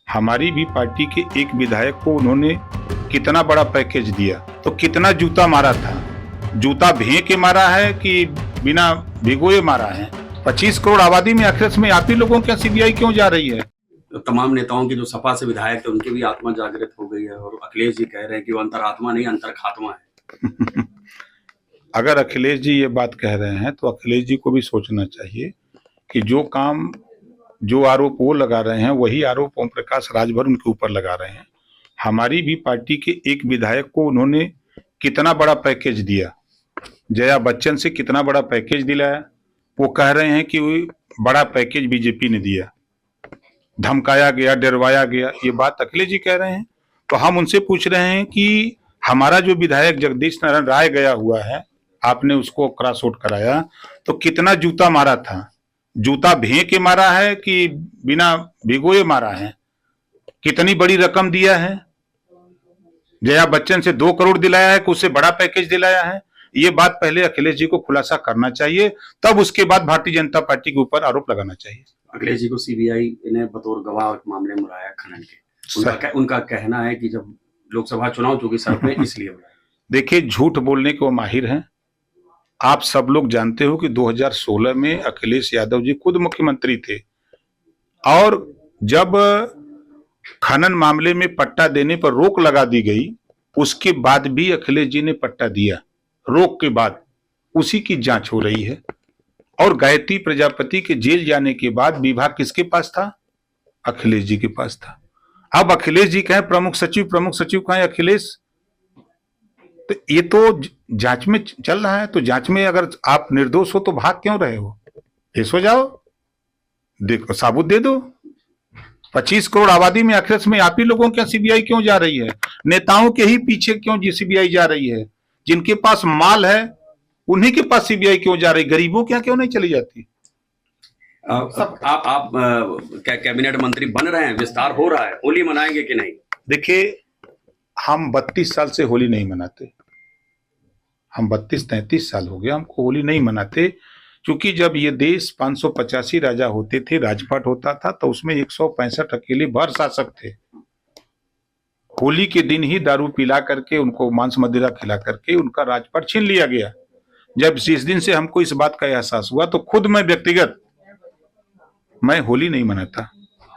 हमारी भी पार्टी के एक विधायक को उन्होंने कितना बड़ा पैकेज दिया, तो कितना जूता मारा था। जूता भे के मारा है कि बिना भिगोए मारा है। 25 करोड़ आबादी में आखिर में आप ही लोगों के सीबीआई क्यों जा रही है? तमाम नेताओं की जो सपा से विधायक थे उनकी भी आत्मा जागृत हो गई है और अखिलेश जी कह रहे हैं कि वो अंतरात्मा नहीं अंतर खात्मा है। अगर अखिलेश जी ये बात कह रहे हैं तो अखिलेश जी को भी सोचना चाहिए कि जो आरोप वो लगा रहे हैं वही आरोप ओम प्रकाश राजभर उनके ऊपर लगा रहे हैं। हमारी भी पार्टी के एक विधायक को उन्होंने कितना बड़ा पैकेज दिया, जया बच्चन से कितना बड़ा पैकेज दिलाया। वो कह रहे हैं कि बड़ा पैकेज बीजेपी ने दिया, धमकाया गया, डरवाया गया, ये बात अखिलेश जी कह रहे हैं। तो हम उनसे पूछ रहे हैं कि हमारा जो विधायक जगदीश नारायण राय गया हुआ है, आपने उसको क्रॉस आउट कराया, तो कितना जूता मारा था। जूता भे के मारा है कि बिना भिगोए मारा है। कितनी बड़ी रकम दिया है। जया बच्चन से 2 करोड़ दिलाया है कि उससे बड़ा पैकेज दिलाया है। ये बात पहले अखिलेश जी को खुलासा करना चाहिए, तब उसके बाद भारतीय जनता पार्टी के ऊपर आरोप लगाना चाहिए। अखिलेश जी को सीबीआई ने बतौर गवाह मामले में बुलाया खनन के। उनका कहना है कि जब लोकसभा चुनाव चूंकि सर पे इसलिए बुलाया। देखिए, झूठ बोलने के वो माहिर हैं। आप सब लोग जानते हो कि 2016 में अखिलेश यादव जी खुद मुख्यमंत्री थे और जब खनन मामले में पट्टा देने पर रोक लगा दी गई, उसके बाद भी अखिलेश जी ने पट्टा दिया। रोक के बाद उसी की जांच हो रही है। और गायत्री प्रजापति के जेल जाने के बाद विभाग किसके पास था? अखिलेश जी के पास था। अब अखिलेश जी कहें प्रमुख सचिव कहें अखिलेश, तो ये तो जांच में चल रहा है। तो जांच में अगर आप निर्दोष हो तो भाग क्यों रहे हो? पेश हो जाओ, देखो, साबुत दे दो। 25 करोड़ आबादी में आखिर में आप ही लोगों के सीबीआई क्यों जा रही है? नेताओं के ही पीछे क्यों सीबीआई जा रही है? जिनके पास माल है उन्हीं के पास सीबीआई क्यों जा रही? गरीबों क्या क्यों नहीं चली जाती? आप कैबिनेट मंत्री बन रहे हैं, विस्तार हो रहा है, होली मनाएंगे कि नहीं? देखिए, हम 32 साल से होली नहीं मनाते। हम 32-33 साल हो गया हमको होली नहीं मनाते, क्योंकि जब ये देश 585 राजा होते थे, राजपाट होता था, तो उसमें 165 अकेले भर शासक थे। होली के दिन ही दारू पिला करके, उनको मांस मदिरा खिला करके उनका राजपाट छीन लिया गया। जब इस दिन से हमको इस बात का एहसास हुआ तो खुद मैं होली नहीं मनाता।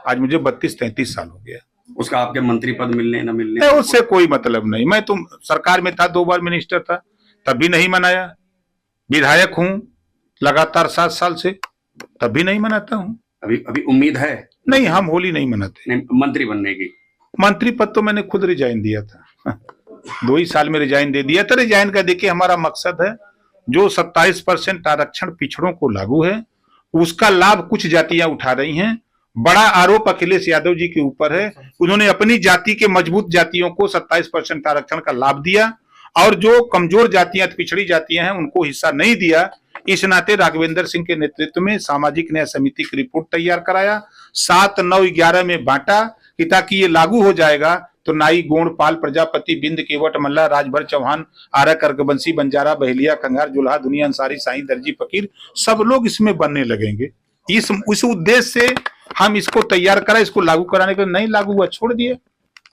आज मुझे 32-33 साल हो गया। उसका आपके मंत्री पद मिलने न मिलने उससे कोई मतलब नहीं। मैं तो सरकार में था, 2 बार मिनिस्टर था, तब भी नहीं मनाया। विधायक हूं लगातार 7 साल से, तब भी नहीं मनाता हूं। अभी उम्मीद है? नहीं, हम होली नहीं मनाते। मंत्री बनने की? मंत्री पद तो मैंने खुद रिजाइन दिया था। 2 ही साल में रिजाइन दे दिया था। रिजाइन का देखिए, हमारा मकसद है जो 27% आरक्षण पिछड़ों को लागू है, उसका लाभ कुछ जातियां उठा रही हैं। बड़ा आरोप अखिलेश यादव जी के ऊपर है। उन्होंने अपनी जाति के मजबूत जातियों को 27% आरक्षण का लाभ दिया और जो कमजोर जातियां, पिछड़ी जातियां हैं, उनको हिस्सा नहीं दिया। इस नाते राघवेंद्र सिंह के नेतृत्व में सामाजिक न्याय समिति की रिपोर्ट तैयार कराया, 7, 9, 11 में बांटा कि ताकि ये लागू हो जाएगा तो नाई, गोंड, पाल, प्रजापति, बिंद, केवट, मल्ला, राजभर, चौहान, आरा, कर्कबंसी, बंजारा, बहेलिया, कंगार, जुल्हा, दुनिया, अंसारी, साईं, दर्जी, फकीर सब लोग इसमें बनने लगेंगे। इस उद्देश्य से हम इसको तैयार करा, इसको लागू कराने के नहीं लागू हुआ, छोड़ दिए।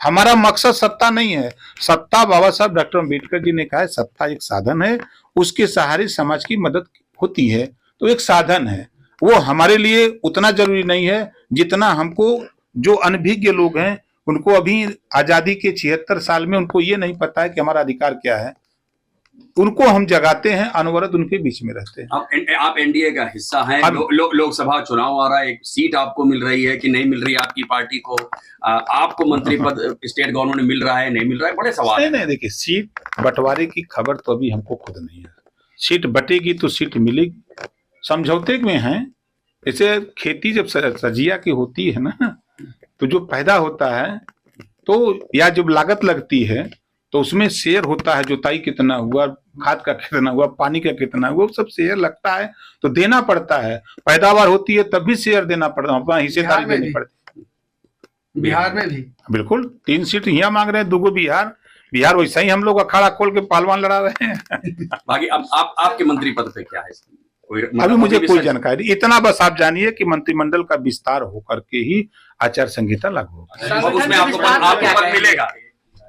हमारा मकसद सत्ता नहीं है। सत्ता, बाबा साहब डॉक्टर अम्बेडकर जी ने कहा है, सत्ता एक साधन है, उसके सहारे समाज की मदद होती है, तो एक साधन है। वो हमारे लिए उतना जरूरी नहीं है जितना हमको, जो अनभिज्ञ लोग हैं, उनको अभी आजादी के 76 साल में उनको ये नहीं पता है कि हमारा अधिकार क्या है, उनको हम जगाते हैं, अनवरत उनके बीच में रहते हैं। आप एनडीए का हिस्सा हैं। लोकसभा चुनाव आ रहा है, एक सीट आपको मिल रही है कि नहीं मिल रही है आपकी पार्टी को? आपको मंत्री पद स्टेट गवर्नमेंट में मिल रहा है, नहीं मिल रहा है? बड़े सवाल नहीं, देखिए, सीट बंटवारे की खबर तो अभी हमको खुद नहीं है। सीट बटेगी तो सीट मिलेगी, समझौते में है। जैसे खेती जब सजिया की होती है ना, तो जो पैदा होता है, तो या जब लागत लगती है तो उसमें शेयर होता है, जुताई कितना हुआ, खाद का कितना हुआ, पानी का कितना हुआ, वो सब शेयर लगता है तो देना पड़ता है। पैदावार होती है तब भी शेयर देना पड़ता है, अपना हिस्सेदारी देनी पड़ती है। बिहार में भी बिल्कुल 3 सीट यहाँ मांग रहे हैं, 2 बिहार वैसा ही हम लोग अखाड़ा खोल के पहलवान लड़ा रहे हैं। बाकी अब आपके मंत्री पद पे क्या है? अभी मुझे कोई जानकारी, इतना बस आप जानिए कि मंत्रिमंडल का विस्तार होकर के ही आचार संहिता लागू होगा। उसमें आपको पद मिलेगा,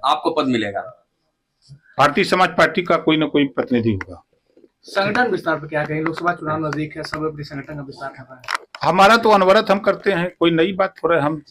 आपको पद मिलेगा। भारतीय समाज पार्टी का कोई ना कोई प्रतिनिधि होगा। संगठन विस्तार पर क्या कहें? लोकसभा चुनाव नजदीक है, सर्वोपरि संगठन का विस्तार कर रहा है। हमारा तो अनवरत हम करते हैं, कोई नई बात हो रहा है हम